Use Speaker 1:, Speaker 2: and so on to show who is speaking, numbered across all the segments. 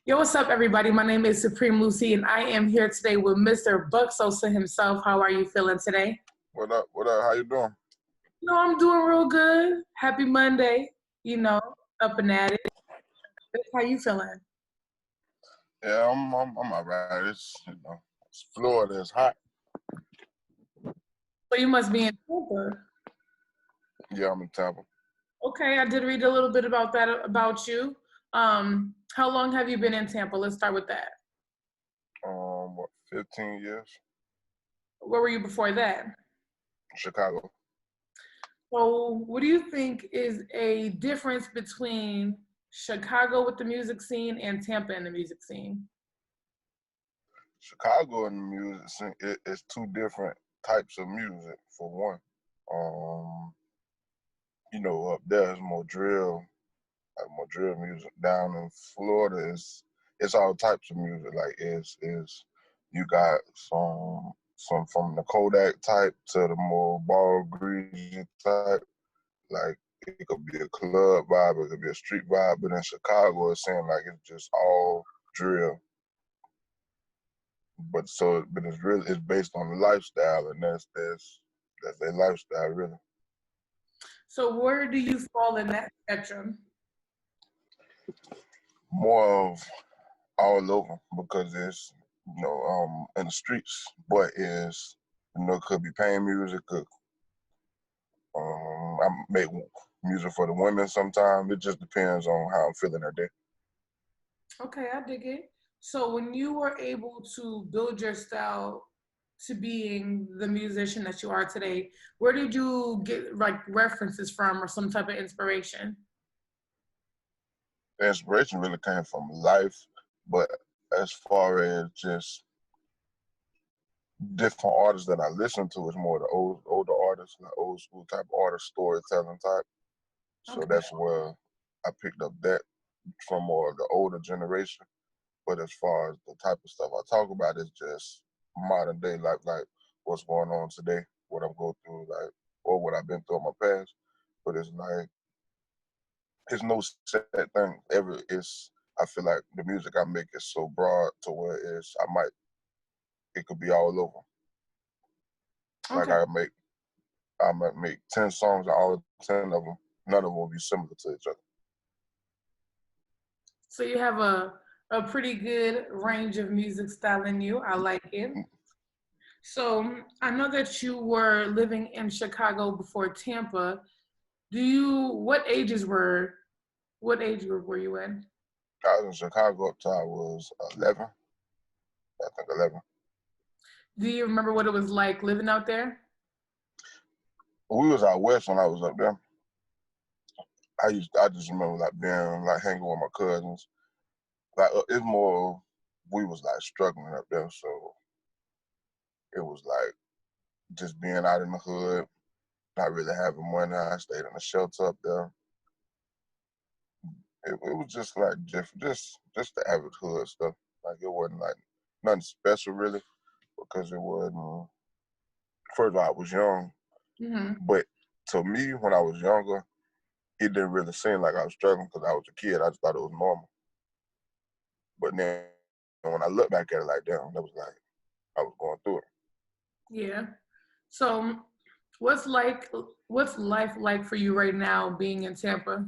Speaker 1: Yo, what's up, everybody? My name is Supreme Luci, and I am here today with Mr. Buck Sosa himself. How are you feeling today?
Speaker 2: What up? What up? How you doing?
Speaker 1: No, I'm doing real good. Happy Monday. Up and at it. How you feeling?
Speaker 2: Yeah, I'm all right. It's Florida. It's hot.
Speaker 1: So you must be in Tampa.
Speaker 2: Yeah, I'm in Tampa.
Speaker 1: Okay, I did read a little bit about that about you. How long have you been in Tampa? Let's start with that.
Speaker 2: 15 years.
Speaker 1: Where were you before that?
Speaker 2: Chicago.
Speaker 1: So what do you think is a difference between Chicago with the music scene and Tampa in the music scene?
Speaker 2: Chicago and the music scene, it's two different types of music. For one, up there is more drill, like more drill music. Down in Florida, it's all types of music. Like is you got some from the Kodak type to the more ball greasy type. Like it could be a club vibe, it could be a street vibe, but in Chicago it's saying like it's just all drill. But it's based on the lifestyle, and that's their lifestyle really.
Speaker 1: So where do you fall in that spectrum?
Speaker 2: More of all over because it's in the streets, but could be pain music. I make music for the women sometimes. It just depends on how I'm feeling that day.
Speaker 1: Okay, I dig it. So when you were able to build your style to being the musician that you are today, where did you get like references from or some type of inspiration?
Speaker 2: The inspiration really came from life, but as far as just different artists that I listen to, is more the older artists, like old school type artists, storytelling type. So that's where I picked up that from more of the older generation. But as far as the type of stuff I talk about is just modern day life, like what's going on today, what I'm going through, like, or what I've been through in my past. But it's like, it's no set thing ever. I feel like the music I make is so broad to where it could be all over.
Speaker 1: Okay.
Speaker 2: Like I might make 10 songs, and all 10 of them, none of them will be similar to each other.
Speaker 1: So you have a pretty good range of music style in you. I like it. So I know that you were living in Chicago before Tampa. What age were you in?
Speaker 2: I was in Chicago up till I was 11. I think 11.
Speaker 1: Do you remember what it was like living out there?
Speaker 2: We was out west when I was up there. I just remember like being like hanging with my cousins. Like it's more, we was like struggling up there, so it was like just being out in the hood, not really having money. I stayed in a shelter up there. It was just like just the average hood stuff. Like it wasn't like nothing special really, because it wasn't. First of all, I was young, but to me when I was younger, it didn't really seem like I was struggling because I was a kid. I just thought it was normal. But then when I look back at it like, damn, that was like I was going through it.
Speaker 1: Yeah. So what's life like for you right now being in Tampa?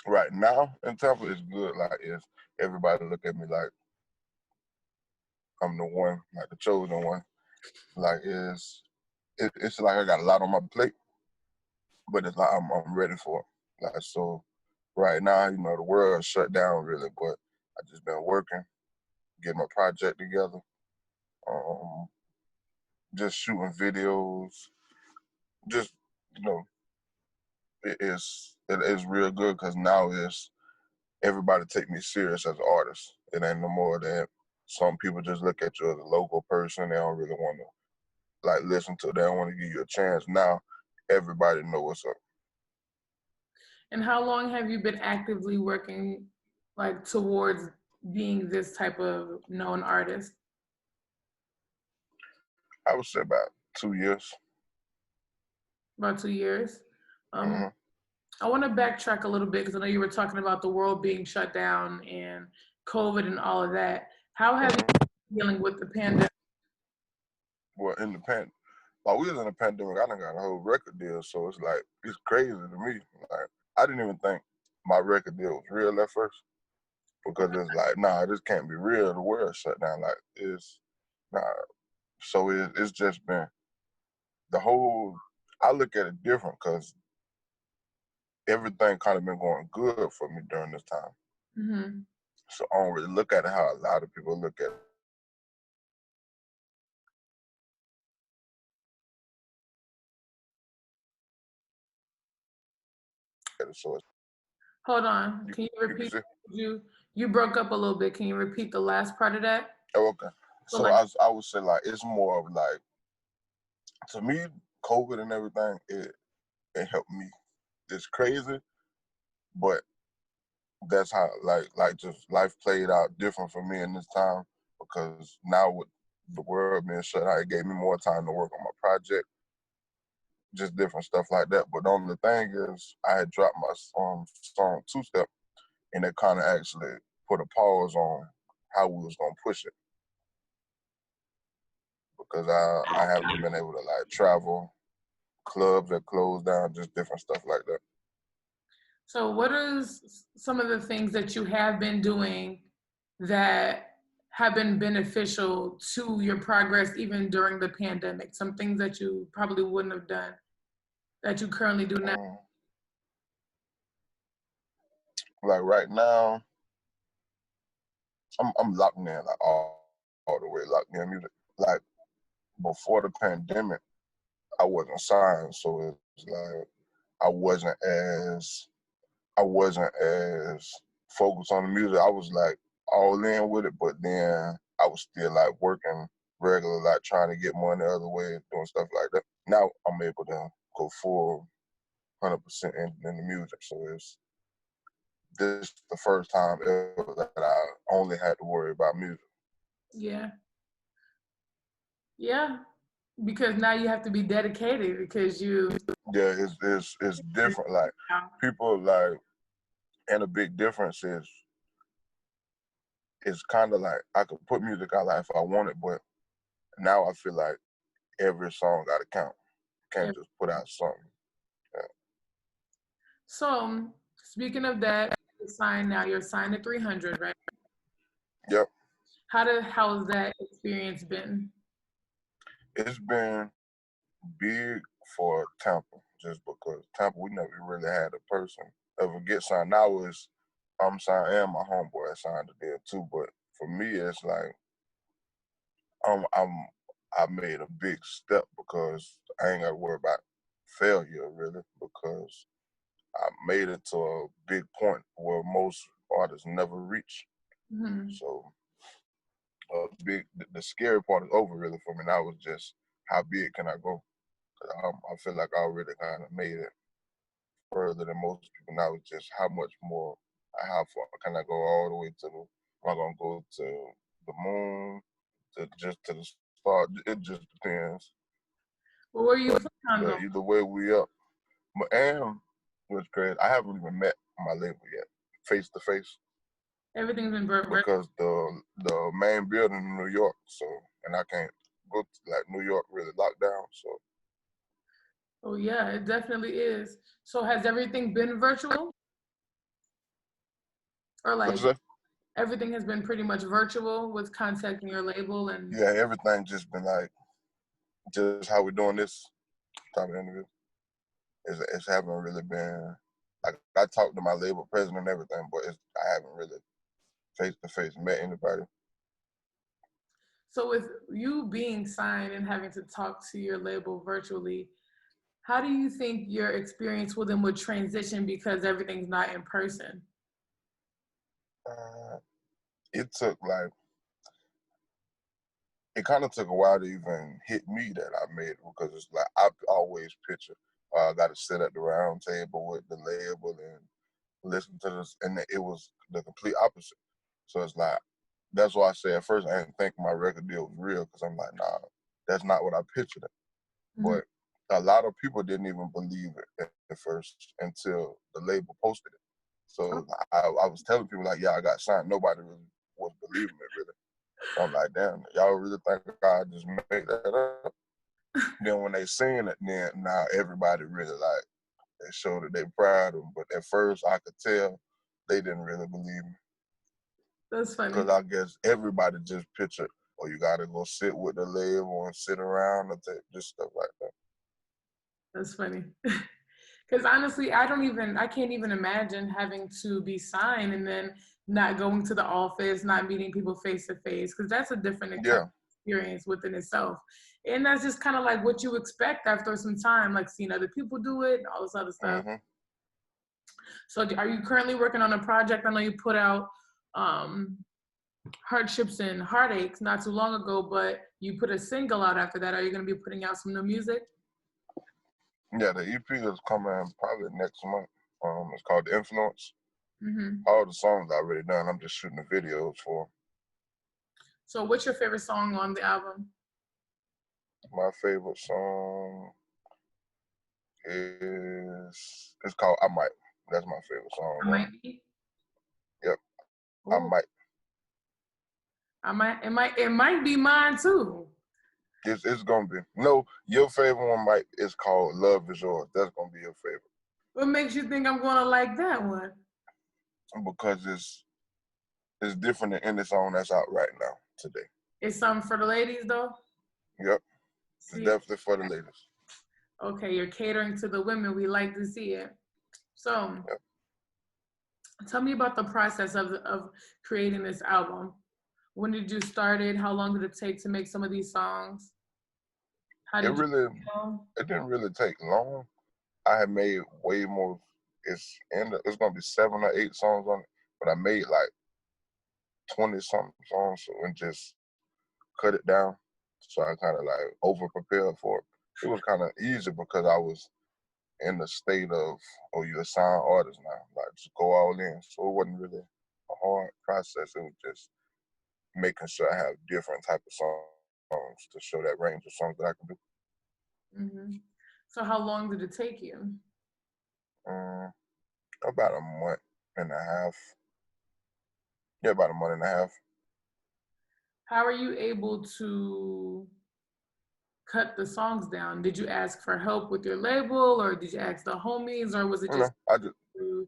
Speaker 2: Right now in Tampa is good. Like if everybody look at me like I'm the one, like the chosen one. Like it's like I got a lot on my plate, but it's like I'm ready for it. Like so right now, the world shut down really, but I just been working, getting my project together, just shooting videos, just it is real good because now everybody take me serious as an artist. It ain't no more that some people just look at you as a local person. They don't really want to like listen to. They don't want to give you a chance. Now everybody know what's up.
Speaker 1: And how long have you been actively working like towards being this type of known artist?
Speaker 2: I would say about 2 years.
Speaker 1: About 2 years. I want to backtrack a little bit because I know you were talking about the world being shut down and COVID and all of that. How have you
Speaker 2: Mm-hmm.
Speaker 1: been dealing with the pandemic?
Speaker 2: Well, in the while we was in the pandemic, I done got a whole record deal, so it's like it's crazy to me. Like I didn't even think my record deal was real at first because it's like, nah, this can't be real. The world shut down. Like it's nah. So it's just been the whole. I look at it different because everything kind of been going good for me during this time.
Speaker 1: Mm-hmm.
Speaker 2: So I don't really look at it how a lot of people look at it. So it's,
Speaker 1: Hold on. Can you
Speaker 2: you can
Speaker 1: repeat?
Speaker 2: see.
Speaker 1: You broke up a little bit. Can you repeat the last part of that?
Speaker 2: Oh, okay.
Speaker 1: So
Speaker 2: So
Speaker 1: like,
Speaker 2: I would say like it's more of like to me, COVID and everything, it helped me. It's crazy, but that's how like just life played out different for me in this time because now with the world being shut out, it gave me more time to work on my project, just different stuff like that. But the only thing is, I had dropped my song Two Step, and it kind of actually put a pause on how we was gonna push it because I haven't been able to like travel, clubs that closed down, just different stuff like that.
Speaker 1: so what is some of the things that you have been doing that have been beneficial to your progress even during the pandemic? Some things that you probably wouldn't have done that you currently do now.
Speaker 2: Um, like right now, I'm locked in like all the way locked in music. Like before the pandemic, I wasn't signed, so it's like I wasn't as I wasn't as focused on the music. I was like all in with it, but then I was still like working regular, like trying to get money other ways, doing stuff like that. Now I'm able to go full 100% in the music. So it's this the first time ever that I only had to worry about music.
Speaker 1: Yeah. Yeah. Because now you have to be dedicated because you
Speaker 2: Yeah, it's different. Like people like, and a big difference is it's kind of like I could put music out like if I wanted, but now I feel like every song got to count. Can't just put out something. Yeah.
Speaker 1: so speaking of that, you're signed now. You're signed to 300, right?
Speaker 2: Yep.
Speaker 1: How's that experience been?
Speaker 2: It's been big for Tampa just because Tampa we never really had a person ever get signed. Now it's I'm signed and my homeboy signed the deal too, but for me it's like I'm I made a big step because I ain't got to worry about failure really because I made it to a big point where most artists never reach.
Speaker 1: Hmm.
Speaker 2: So the scary part is over really for me. Now it's just how big can I go? I feel like I already kind of made it further than most people. Now it's just how much more, how far can I go all the way to the? Am I gonna go to the moon? To just to the start? It just depends.
Speaker 1: Well, where you
Speaker 2: But
Speaker 1: plan on going?
Speaker 2: either way, we up. And what's crazy, I haven't even met my label yet, face to face,
Speaker 1: Everything's been
Speaker 2: because the main building in New York, so and I can't go to like New York really locked down. So
Speaker 1: Oh yeah, it definitely is. So has everything been virtual, or
Speaker 2: what
Speaker 1: like
Speaker 2: you say?
Speaker 1: everything has been pretty much virtual with contacting your label and
Speaker 2: Yeah, everything just been like just how we're doing this type of interview. It's haven't really been like I talked to my label president and everything, but I haven't really face to face met anybody.
Speaker 1: so with you being signed and having to talk to your label virtually, how do you think your experience with them would transition because everything's not in person?
Speaker 2: Uh, it took like it kind of took a while to even hit me that I made it because it's like I always picture I got to sit at the round table with the label and listen to this, and it was the complete opposite. So it's like that's why I say at first I didn't think my record deal was real because I'm like, nah, that's not what I pictured it.
Speaker 1: Hmm.
Speaker 2: But a lot of people didn't even believe it at first until the label posted it. So I was telling people like, yeah, I got signed. Nobody really was believing it really. So I'm like, damn, y'all really think I just made that up? Then when they seen it, then now everybody really like, they showed that they proud of them. But at first I could tell they didn't really believe me.
Speaker 1: That's funny.
Speaker 2: Because I guess everybody just pictured, oh, you gotta go sit with the label and sit around and just stuff like that.
Speaker 1: That's funny. Because honestly, I can't even imagine having to be signed and then not going to the office, not meeting people face to face, because that's a different experience within itself. And that's just kind of like what you expect after some time, like seeing other people do it and all this other stuff.
Speaker 2: Mm-hmm.
Speaker 1: So are you currently working on a project? I know you put out Hardships and Heartaches not too long ago, but you put a single out after that. Are you going to be putting out some new music?
Speaker 2: Yeah, the EP is coming probably next month. It's called The Influence.
Speaker 1: Mm-hmm.
Speaker 2: All the songs I already done. I'm just shooting the videos for them.
Speaker 1: So what's your favorite song on the album?
Speaker 2: My favorite song it's called I Might. That's my favorite song.
Speaker 1: I Might Be?
Speaker 2: Yep.
Speaker 1: Ooh.
Speaker 2: I Might.
Speaker 1: It might be mine too.
Speaker 2: It's gonna be. No, your favorite one is called Love Is Yours. That's gonna be your favorite.
Speaker 1: What makes you think I'm gonna like that one?
Speaker 2: Because it's different than any song that's out right now today.
Speaker 1: It's something for the ladies though?
Speaker 2: Yep.
Speaker 1: See?
Speaker 2: It's definitely for the ladies.
Speaker 1: Okay, you're catering to the women. We like to see it. So
Speaker 2: yep.
Speaker 1: Tell me about the process of creating this album. When did you start it? How long did it take to make some of these songs?
Speaker 2: It didn't really take long. I had made way more. It's gonna be 7 or 8 songs on it, but I made like 20 something songs, and just cut it down. So I kind of like over prepared for it. It was kind of easy because I was in the state of, oh, you're a signed artist now, like just go all in. So it wasn't really a hard process. It was just making sure I have different type of songs to show that range of songs that I can do.
Speaker 1: Mm-hmm. So how long did it take you?
Speaker 2: About a month and a half. Yeah, about a month and a half.
Speaker 1: How are you able to cut the songs down? Did you ask for help with your label, or did you ask the homies, or was it just?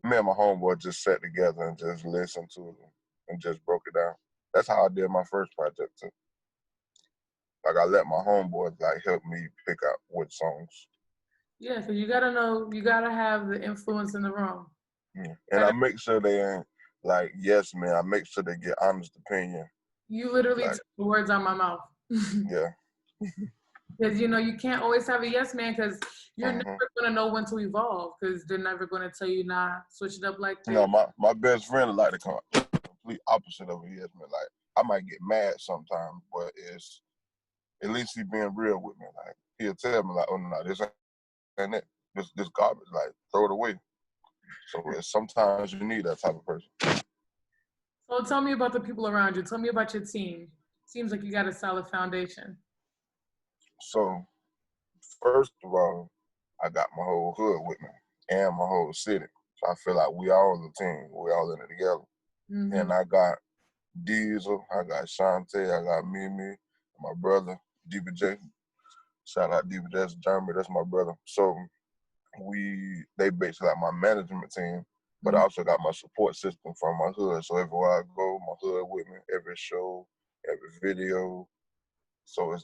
Speaker 2: Me and my homeboy just sat together and just listened to it and just broke it down. That's how I did my first project too. Like I let my homeboys like help me pick out which songs.
Speaker 1: Yeah, because you gotta have the influence in the room.
Speaker 2: Yeah. And I make sure they ain't like yes man. I make sure they get honest opinion.
Speaker 1: You literally took the words out of my mouth.
Speaker 2: Yeah.
Speaker 1: Because you can't always have a yes man, because you're never gonna know when to evolve, because they're never gonna tell you, nah, switch it up like this.
Speaker 2: No, my best friend like the complete opposite of a yes man. Like I might get mad sometimes, but it's at least he being real with me. Like he'll tell me like, oh no, this ain't it. This garbage, like throw it away. So sometimes you need that type of person.
Speaker 1: So tell me about the people around you. Tell me about your team. Seems like you got a solid foundation.
Speaker 2: So first of all, I got my whole hood with me and my whole city. So I feel like we all the team. We all in it together. Mm-hmm. And I got Diesel, I got Shantae, I got Mimi, my brother, DBJ. Shout out DBJ, that's Jeremy, that's my brother. So they basically like my management team, but I also got my support system from my hood. So everywhere I go, my hood with me, every show, every video. So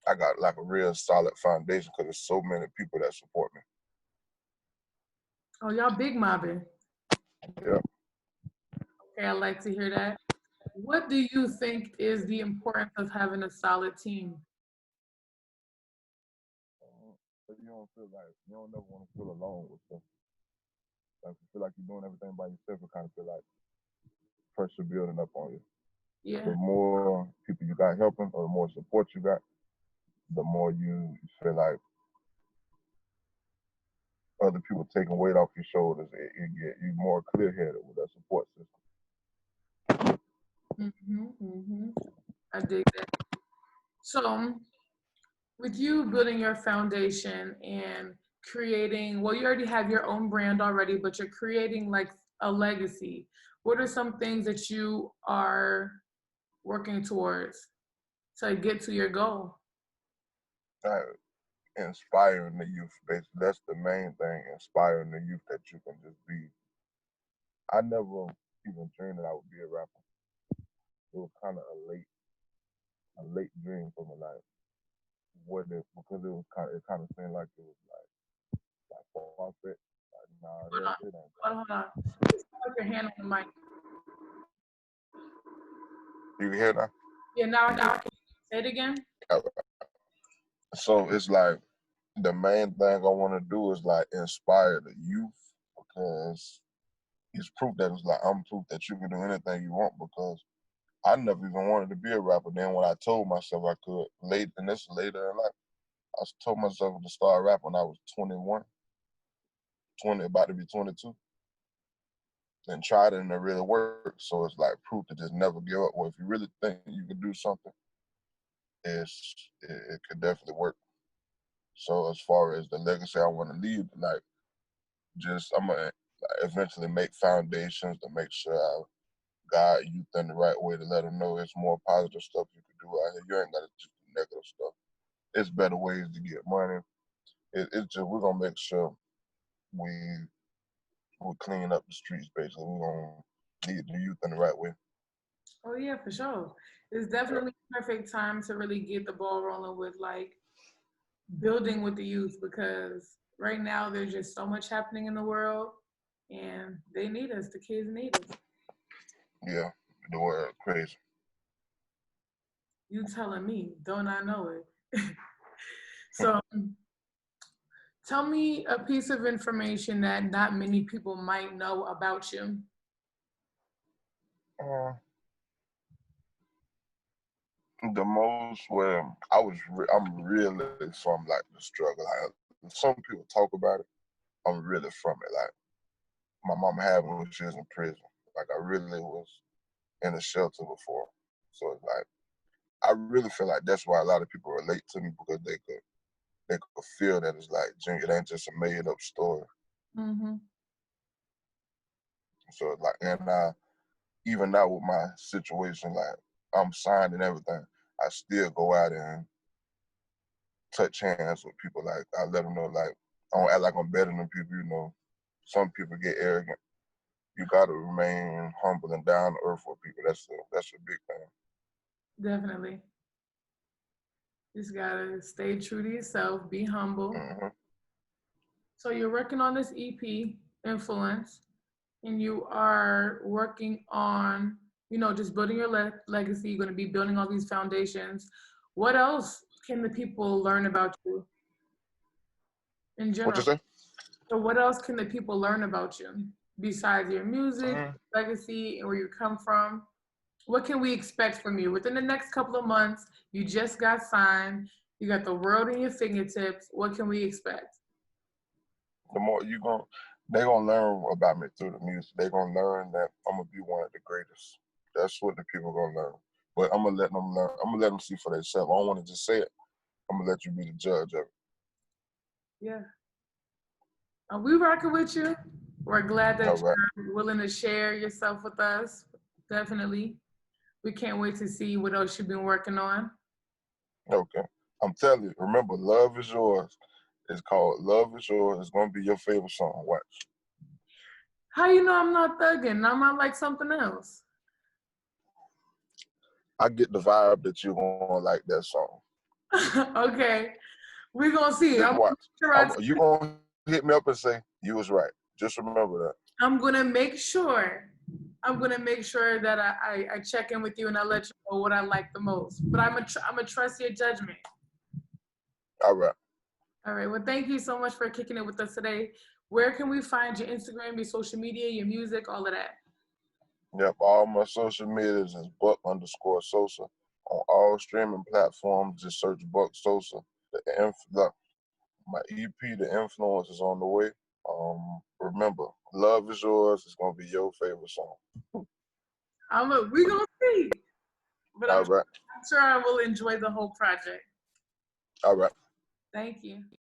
Speaker 2: I got like a real solid foundation because there's so many people that support me.
Speaker 1: Oh, y'all big mobbing.
Speaker 2: Yeah.
Speaker 1: Okay, I like to hear that. What do you think is the importance of having a solid team?
Speaker 2: You don't never want to feel alone with stuff. Like you feel like you're doing everything by yourself, you kind of feel like pressure building up on you.
Speaker 1: Yeah.
Speaker 2: The more people you got helping, or the more support you got, the more you feel like other people taking weight off your shoulders. It get you more clear-headed with that support system.
Speaker 1: I dig that. So, With you building your foundation and creating, well, you already have your own brand already, but you're creating like a legacy. What are some things that you are working towards to get to your goal?
Speaker 2: Uh, Inspiring the youth, basically. That's the main thing, inspiring the youth that you can just be. I never even dreamed that I would be a rapper. It was kind of a late dream for me, like what if, because it kind of seemed like it was like far fetched. Like, nah,
Speaker 1: Hold on,
Speaker 2: it ain't that.
Speaker 1: hold on. Put your hand on the mic.
Speaker 2: You can hear that?
Speaker 1: Yeah, now I can say it again.
Speaker 2: Uh, So it's like the main thing I want to do is like inspire the youth, because it's proof that it's like I'm proof that you can do anything you want, because I never even wanted to be a rapper. Then when I told myself I could, late and this later in life, told myself to start rapping when I was 21, 20, about to be 22, and tried it and it really worked. So it's like proof to just never give up. Or if you really think you can do something, it could definitely work. So as far as the legacy I want to leave, like just I'm gonna eventually make foundations to make sure I guide youth in the right way, to let them know it's more positive stuff you can do out here. You ain't gotta just do negative stuff. It's better ways to get money. It's just we're gonna make sure we we clean up the streets. Basically, we're gonna lead the youth in the right way.
Speaker 1: Oh yeah, for sure. It's
Speaker 2: Yeah,
Speaker 1: definitely a perfect time to really get the ball rolling with like building with the youth because right now there's just so much happening in the world and they need us. The kids need us.
Speaker 2: yeah, the world crazy.
Speaker 1: You telling me, don't I know it? So tell me a piece of information that not many people might know about you.
Speaker 2: Uh, the most where I'm really from like the struggle. Like, some people talk about it. I'm really from it. Like my mom had me when she was in prison. Like I really was in a shelter before. So it's like I really feel like that's why a lot of people relate to me, because they could feel that it's like it ain't just a made up story.
Speaker 1: Mm-hmm.
Speaker 2: So it's like, and even now with my situation, like I'm signed and everything, I still go out and touch hands with people. Like I let them know, like I don't act like I'm better than people. Some people get arrogant. You got to remain humble and down to earth with people. That's a big thing.
Speaker 1: Definitely. Just gotta stay true to yourself, be humble.
Speaker 2: Hmm.
Speaker 1: So you're working on this EP, Influence, and you are working on, just building your legacy. You're going to be building all these foundations. What else can the people learn about you in
Speaker 2: What
Speaker 1: general?
Speaker 2: you say?
Speaker 1: So what else can the people learn about you besides your music,
Speaker 2: Mm,
Speaker 1: legacy, and where you come from? What can we expect from you within the next couple of months? You just got signed. You got the world in your fingertips. What can we expect?
Speaker 2: the more they gonna learn about me through the music. They gonna learn that I'm gonna be one of the greatest. That's what the people gonna learn. But I'm gonna let them learn. I'm gonna let them see for themselves. I don't want to just say it. I'm gonna let you be the judge of it.
Speaker 1: Yeah. Are we rocking with you? We're glad
Speaker 2: All
Speaker 1: that
Speaker 2: right.
Speaker 1: you're willing to share yourself with us. Definitely. We can't wait to see what else you've been working on.
Speaker 2: Okay. I'm telling you. Remember, "Love Is Yours." It's called "Love Is Yours." It's gonna be your favorite song. Watch.
Speaker 1: How you know I'm not thugging? I might like something else.
Speaker 2: I get the vibe that you're gonna like that song.
Speaker 1: Okay. We're gonna see.
Speaker 2: Just watch.
Speaker 1: Sure I
Speaker 2: You gonna hit me up and say you was right. Just remember that.
Speaker 1: I'm gonna make sure. I'm gonna make sure that I check in with you and I let you know what I like the most. But I'm gonna trust your judgment.
Speaker 2: All right.
Speaker 1: All right. Well, thank you so much for kicking it with us today. Where can we find your Instagram, your social media, your music, all of that?
Speaker 2: Yep. All my social medias is Buck_Sosa. On all streaming platforms, just search Buck Sosa. My EP, The Influence, is on the way. Remember, "Love Is Yours" is gonna be your favorite song.
Speaker 1: We gonna see. But
Speaker 2: All right.
Speaker 1: I'm sure I will enjoy the whole project.
Speaker 2: All right.
Speaker 1: Thank you.